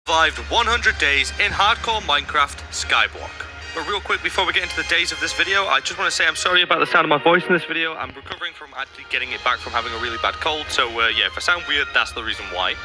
Survived 100 days in hardcore Minecraft Skyblock. But real quick, before we get into the days of this video, I just want to say I'm sorry about the sound of my voice in this video. I'm recovering from actually getting it back from having a really bad cold, so yeah, if I sound weird, that's the reason why.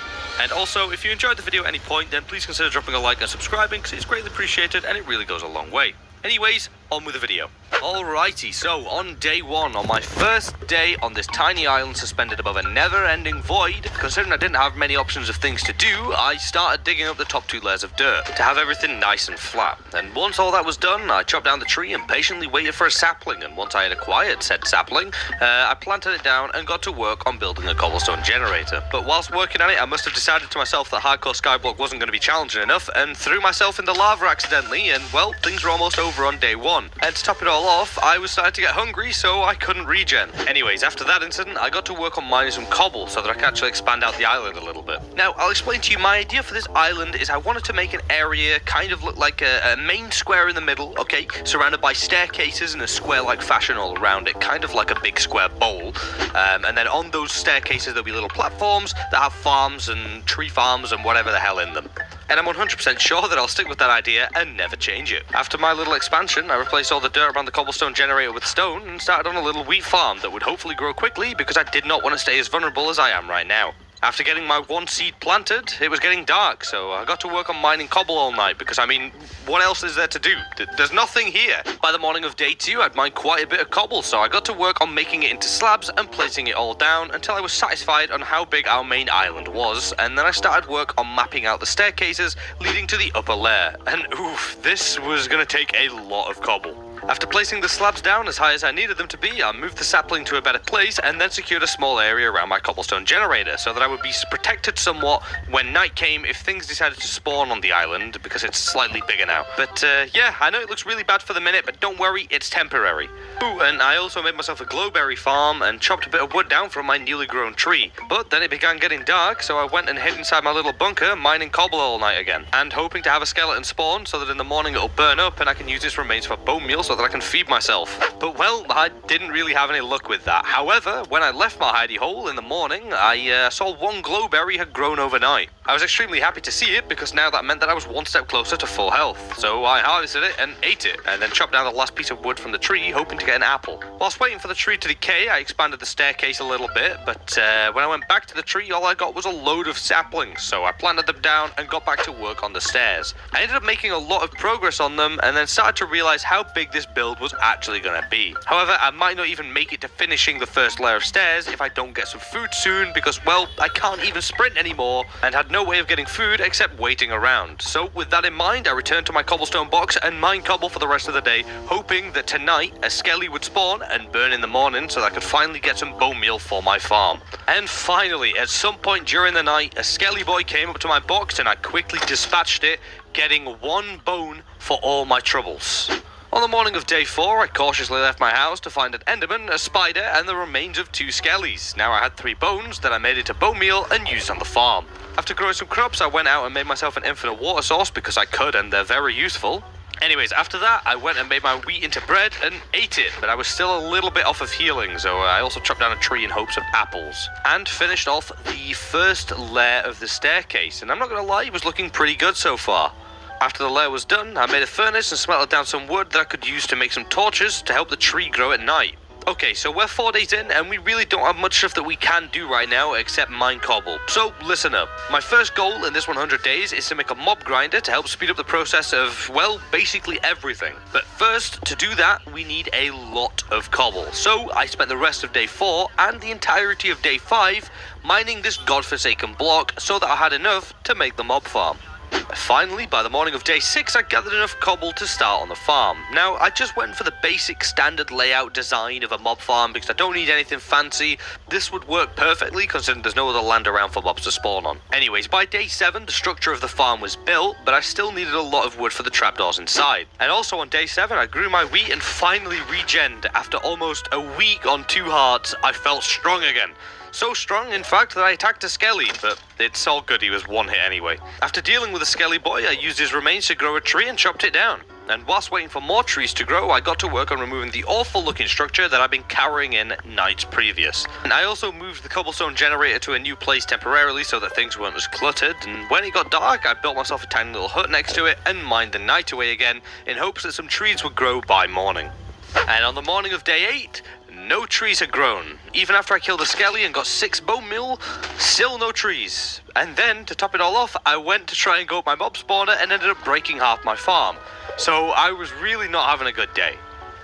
And also, if you enjoyed the video at any point, then please consider dropping a like and subscribing, because it's greatly appreciated and it really goes a long way. Anyways, on with the video. Alrighty, so on day one, on my first day on this tiny island suspended above a never-ending void, considering I didn't have many options of things to do, I started digging up the top 2 layers of dirt to have everything nice and flat. And once all that was done, I chopped down the tree and patiently waited for a sapling, and once I had acquired said sapling, I planted it down and got to work on building a cobblestone generator. But whilst working on it, I must have decided to myself that hardcore Skyblock wasn't going to be challenging enough, and threw myself in the lava accidentally, and well, things were almost over on day 1. And to top it all off, I was starting to get hungry, so I couldn't regen. Anyways, after that incident, I got to work on mining some cobble so that I can actually expand out the island a little bit. Now, I'll explain to you, my idea for this island is I wanted to make an area kind of look like a main square in the middle, okay, surrounded by staircases in a square-like fashion all around it, kind of like a big square bowl. And then on those staircases, there'll be little platforms that have farms and tree farms and whatever the hell in them. And I'm 100% sure that I'll stick with that idea and never change it. After my little expansion, I replaced all the dirt around the cobblestone generator with stone and started on a little wheat farm that would hopefully grow quickly because I did not want to stay as vulnerable as I am right now. After getting my 1 seed planted, it was getting dark, so I got to work on mining cobble all night because, I mean, what else is there to do? There's nothing here. By the morning of day 2, I'd mined quite a bit of cobble, so I got to work on making it into slabs and placing it all down until I was satisfied on how big our main island was, and then I started work on mapping out the staircases leading to the upper layer. And oof, this was going to take a lot of cobble. After placing the slabs down as high as I needed them to be, I moved the sapling to a better place and then secured a small area around my cobblestone generator so that I would be protected somewhat when night came if things decided to spawn on the island, because it's slightly bigger now. But yeah, I know it looks really bad for the minute, but don't worry, it's temporary. Ooh, and I also made myself a glowberry farm and chopped a bit of wood down from my newly grown tree. But then it began getting dark, so I went and hid inside my little bunker, mining cobble all night again, and hoping to have a skeleton spawn so that in the morning it'll burn up and I can use its remains for bone meal so that I can feed myself. But well, I didn't really have any luck with that. However, when I left my hidey hole in the morning, I saw 1 glowberry had grown overnight. I was extremely happy to see it because now that meant that I was 1 step closer to full health. So I harvested it and ate it, and then chopped down the last piece of wood from the tree, hoping to get an apple. Whilst waiting for the tree to decay, I expanded the staircase a little bit, but when I went back to the tree, all I got was a load of saplings, so I planted them down and got back to work on the stairs. I ended up making a lot of progress on them, and then started to realize how big this build was actually going to be. However, I might not even make it to finishing the first layer of stairs if I don't get some food soon, because, well, I can't even sprint anymore, and had no way of getting food except waiting around. So with that in mind, I returned to my cobblestone box and mined cobble for the rest of the day, hoping that tonight a skelly would spawn and burn in the morning so that I could finally get some bone meal for my farm. And finally, at some point during the night, a skelly boy came up to my box and I quickly dispatched it, getting 1 bone for all my troubles. On the morning of day 4, I cautiously left my house to find an enderman, a spider, and the remains of 2 skellies. Now I had 3 bones that I made into bone meal and used on the farm. After growing some crops, I went out and made myself an infinite water source because I could, and they're very useful. Anyways, after that, I went and made my wheat into bread and ate it, but I was still a little bit off of healing, so I also chopped down a tree in hopes of apples. And finished off the first layer of the staircase, and I'm not gonna lie, it was looking pretty good so far. After the layer was done, I made a furnace and smelted down some wood that I could use to make some torches to help the tree grow at night. Okay, so we're 4 days in, and we really don't have much stuff that we can do right now except mine cobble. So listen up. My first goal in this 100 days is to make a mob grinder to help speed up the process of, well, basically everything. But first, to do that, we need a lot of cobble. So I spent the rest of day 4 and the entirety of day 5 mining this godforsaken block so that I had enough to make the mob farm. Finally, by the morning of day 6, I gathered enough cobble to start on the farm. Now, I just went for the basic standard layout design of a mob farm because I don't need anything fancy. This would work perfectly considering there's no other land around for mobs to spawn on. Anyways, by day 7, the structure of the farm was built, but I still needed a lot of wood for the trapdoors inside. And also on day 7, I grew my wheat and finally regened. After almost a week on 2 hearts, I felt strong again. So strong, in fact, that I attacked a skelly, but it's all good, he was one hit anyway. After dealing with a skelly boy, I used his remains to grow a tree and chopped it down. And whilst waiting for more trees to grow, I got to work on removing the awful looking structure that I'd been cowering in nights previous. And I also moved the cobblestone generator to a new place temporarily so that things weren't as cluttered, and when it got dark, I built myself a tiny little hut next to it and mined the night away again in hopes that some trees would grow by morning. And on the morning of day 8, no trees had grown. Even after I killed a skelly and got 6 bone meal, still no trees. And then, to top it all off, I went to try and go up my mob spawner and ended up breaking half my farm. So I was really not having a good day.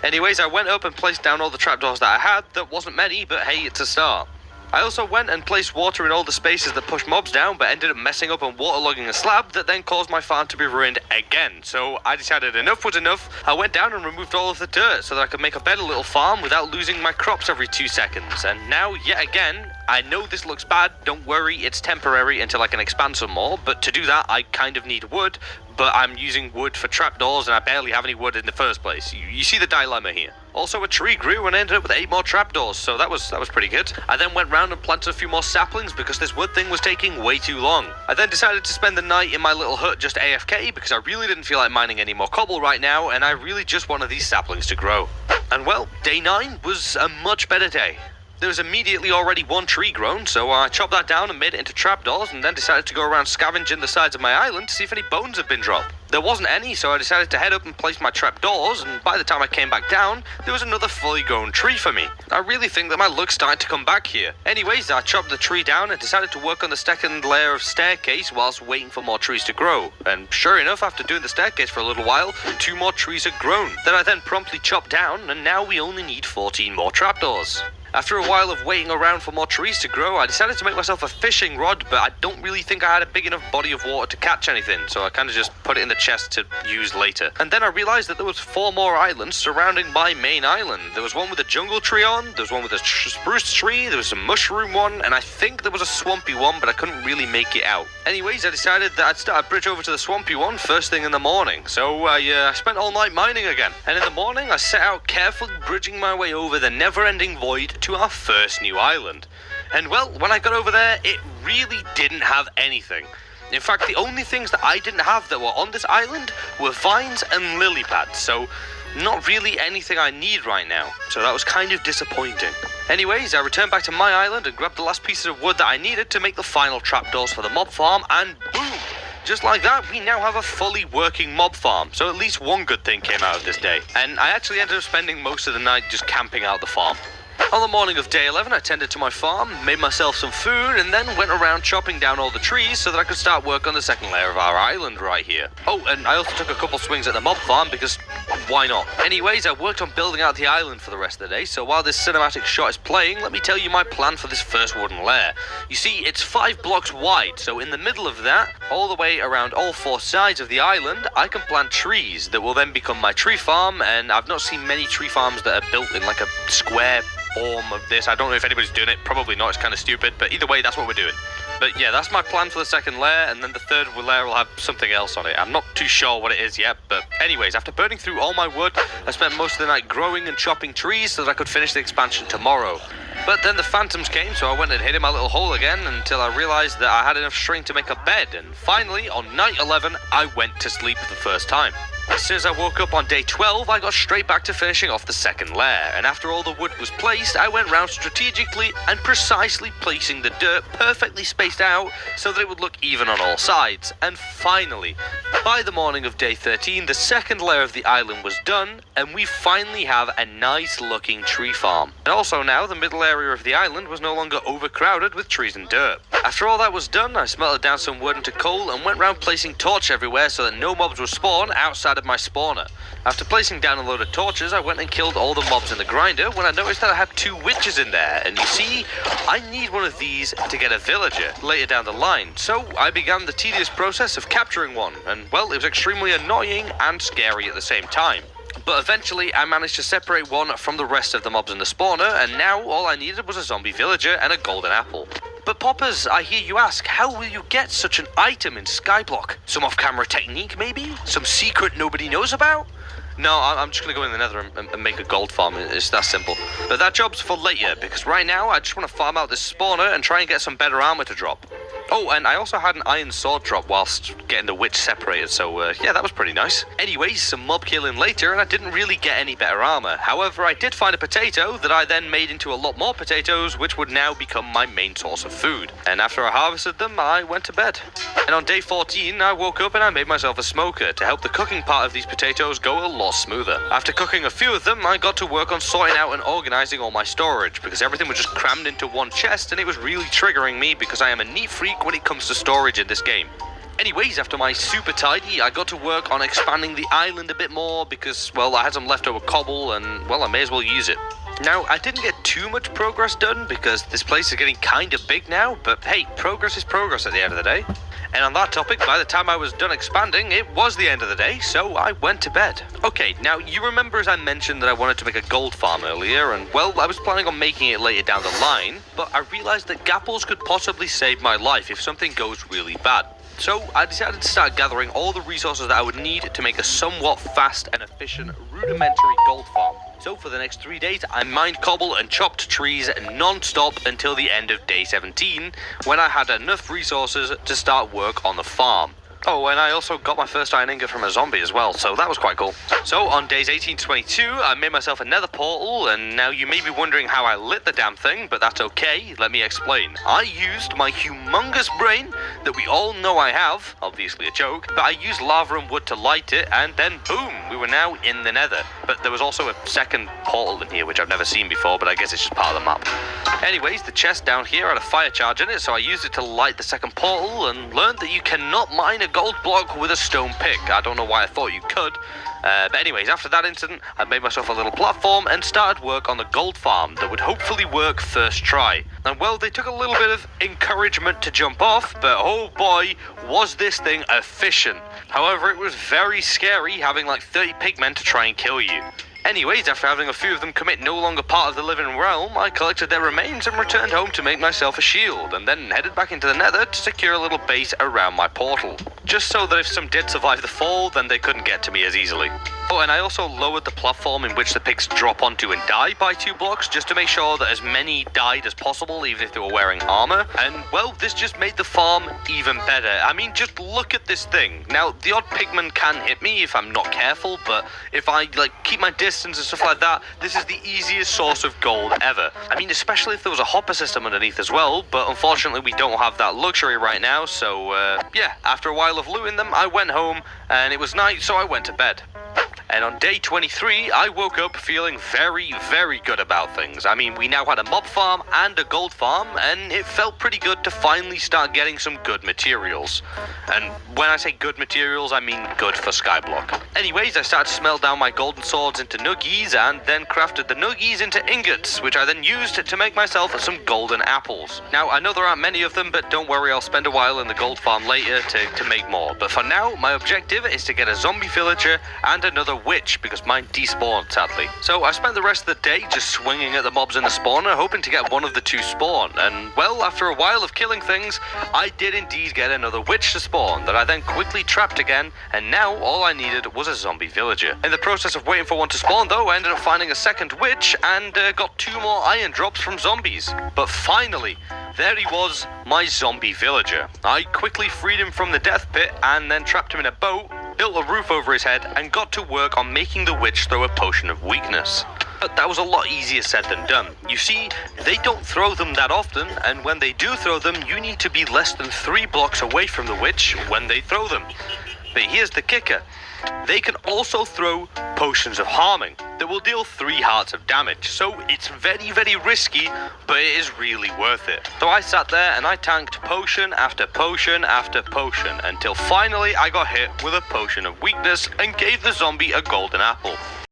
Anyways, I went up and placed down all the trapdoors that I had. That wasn't many, but hey, it's a start. I also went and placed water in all the spaces that push mobs down, but ended up messing up and waterlogging a slab that then caused my farm to be ruined again. So I decided enough was enough. I went down and removed all of the dirt so that I could make a better little farm without losing my crops every 2 seconds. And now, yet again, I know this looks bad, don't worry, it's temporary until I can expand some more, but to do that I kind of need wood, but I'm using wood for trapdoors and I barely have any wood in the first place. You see the dilemma here. Also, a tree grew and I ended up with 8 more trapdoors, so that was pretty good. I then went round and planted a few more saplings because this wood thing was taking way too long. I then decided to spend the night in my little hut just AFK because I really didn't feel like mining any more cobble right now, and I really just wanted these saplings to grow. And well, day 9 was a much better day. There was immediately already 1 tree grown, so I chopped that down and made it into trapdoors, and then decided to go around scavenging the sides of my island to see if any bones had been dropped. There wasn't any, so I decided to head up and place my trapdoors, and by the time I came back down, there was another fully grown tree for me. I really think that my luck's starting to come back here. Anyways, I chopped the tree down and decided to work on the second layer of staircase whilst waiting for more trees to grow. And sure enough, after doing the staircase for a little while, 2 more trees had grown. That I then promptly chopped down, and now we only need 14 more trapdoors. After a while of waiting around for more trees to grow, I decided to make myself a fishing rod, but I don't really think I had a big enough body of water to catch anything, so I kind of just put it in the chest to use later. And then I realized that there was 4 more islands surrounding my main island. There was one with a jungle tree on, there was one with a spruce tree, there was a mushroom one, and I think there was a swampy one, but I couldn't really make it out. Anyways, I decided that I'd start a bridge over to the swampy one first thing in the morning, so I spent all night mining again. And in the morning, I set out carefully bridging my way over the never-ending void to our first new island. And well, when I got over there, it really didn't have anything. In fact, the only things that I didn't have that were on this island were vines and lily pads, so not really anything I need right now, so that was kind of disappointing. Anyways, I returned back to my island and grabbed the last pieces of wood that I needed to make the final trapdoors for the mob farm, and boom! Just like that, we now have a fully working mob farm, so at least one good thing came out of this day. And I actually ended up spending most of the night just camping out the farm. On the morning of day 11, I tended to my farm, made myself some food, and then went around chopping down all the trees so that I could start work on the second layer of our island right here. Oh, and I also took a couple swings at the mob farm because why not? Anyways, I worked on building out the island for the rest of the day, so while this cinematic shot is playing, let me tell you my plan for this first wooden layer. You see, it's 5 blocks wide, so in the middle of that, all the way around all 4 sides of the island, I can plant trees that will then become my tree farm, and I've not seen many tree farms that are built in like a square form of this. I don't know if anybody's doing it, probably not, it's kind of stupid, but either way, that's what we're doing. But yeah, that's my plan for the second layer, and then the third layer will have something else on it. I'm not too sure what it is yet, but anyways, after burning through all my wood, I spent most of the night growing and chopping trees so that I could finish the expansion tomorrow. But then the phantoms came, so I went and hid in my little hole again until I realized that I had enough string to make a bed, and finally, on night 11, I went to sleep for the first time. As soon as I woke up on day 12, I got straight back to finishing off the second layer, and after all the wood was placed, I went round strategically and precisely placing the dirt perfectly spaced out so that it would look even on all sides. And finally, by the morning of day 13, the second layer of the island was done, and we finally have a nice looking tree farm. And also now, the middle area of the island was no longer overcrowded with trees and dirt. After all that was done, I smelted down some wood into coal and went round placing torches everywhere so that no mobs would spawn outside of my spawner. After placing down a load of torches, I went and killed all the mobs in the grinder when I noticed that I had 2 witches in there, and you see, I need one of these to get a villager later down the line, so I began the tedious process of capturing one, and well, it was extremely annoying and scary at the same time. But eventually, I managed to separate one from the rest of the mobs in the spawner, and now all I needed was a zombie villager and a golden apple. But Poppers, I hear you ask, how will you get such an item in SKYBLOCK? Some off-camera technique, maybe? Some secret nobody knows about? No, I'm just gonna go in the nether and make a gold farm. It's that simple. But that job's for later, because right now I just want to farm out this spawner and try and get some better armor to drop. Oh, and I also had an iron sword drop whilst getting the witch separated, so yeah, that was pretty nice. Anyways, some mob killing later, and I didn't really get any better armor. However, I did find a potato that I then made into a lot more potatoes, which would now become my main source of food. And after I harvested them, I went to bed. And on day 14, I woke up and I made myself a smoker to help the cooking part of these potatoes go a lot smoother. After cooking a few of them, I got to work on sorting out and organizing all my storage, because everything was just crammed into one chest, and it was really triggering me because I am a neat freak when it comes to storage in this game. Anyways, after my super tidy, I got to work on expanding the island a bit more because, well, I had some leftover cobble and, well, I may as well use it. Now, I didn't get too much progress done because this place is getting kind of big now, but hey, progress is progress at the end of the day. And on that topic, by the time I was done expanding, it was the end of the day, so I went to bed. Okay, now you remember as I mentioned that I wanted to make a gold farm earlier, and well, I was planning on making it later down the line, but I realized that gapples could possibly save my life if something goes really bad. So I decided to start gathering all the resources that I would need to make a somewhat fast and efficient rudimentary gold farm. So for the next 3 days, I mined cobble and chopped trees non-stop until the end of day 17, when I had enough resources to start work on the farm. Oh, and I also got my first iron ingot from a zombie as well, so that was quite cool. So on days 18 to 22, I made myself a nether portal, and now you may be wondering how I lit the damn thing, but that's okay, let me explain. I used my humongous brain that we all know I have, obviously a joke, but I used lava and wood to light it, and then boom, we were now in the nether. But there was also a second portal in here, which I've never seen before, but I guess it's just part of the map. Anyways, the chest down here had a fire charge in it, so I used it to light the second portal, and learned that you cannot mine a gold block with a stone pick. I don't know why I thought you could. But anyways, after that incident, I made myself a little platform and started work on the gold farm that would hopefully work first try. And well, they took a little bit of encouragement to jump off, but oh boy, was this thing efficient. However, it was very scary having like 30 pigmen to try and kill you. Anyways, after having a few of them commit no longer part of the living realm, I collected their remains and returned home to make myself a shield, and then headed back into the nether to secure a little base around my portal. Just so that if some did survive the fall, then they couldn't get to me as easily. Oh, and I also lowered the platform in which the pigs drop onto and die by 2 blocks, just to make sure that as many died as possible, even if they were wearing armor. And, well, this just made the farm even better. I mean, just look at this thing. Now, the odd pigman can hit me if I'm not careful, but if I, like, keep my distance and stuff like that, this is the easiest source of gold ever. I mean, especially if there was a hopper system underneath as well, but unfortunately we don't have that luxury right now, so, yeah, after a while of looting them, I went home, and it was night, so I went to bed. And on day 23, I woke up feeling very, very good about things. I mean, we now had a mob farm and a gold farm, and it felt pretty good to finally start getting some good materials. And when I say good materials, I mean good for Skyblock. Anyways, I started to smelt down my golden swords into nuggies, and then crafted the nuggies into ingots, which I then used to make myself some golden apples. Now, I know there aren't many of them, but don't worry, I'll spend a while in the gold farm later to make more. But for now, my objective is to get a zombie villager and another witch, because mine despawned, sadly. So I spent the rest of the day just swinging at the mobs in the spawner, hoping to get one of the 2 spawn. And, well, after a while of killing things, I did indeed get another witch to spawn, that I then quickly trapped again, and now all I needed was a zombie villager. In the process of waiting for one to spawn, though, I ended up finding a second witch, and got 2 more iron drops from zombies. But finally, there he was, my zombie villager. I quickly freed him from the death pit, and then trapped him in a boat, built a roof over his head, and got to work on making the witch throw a potion of weakness. But that was a lot easier said than done. You see, they don't throw them that often, and when they do throw them, you need to be less than 3 blocks away from the witch when they throw them. But here's the kicker. They can also throw potions of harming that will deal 3 hearts of damage, so it's very, very risky, but it is really worth it. So I sat there and I tanked potion after potion after potion, until finally I got hit with a potion of weakness and gave the zombie a golden apple.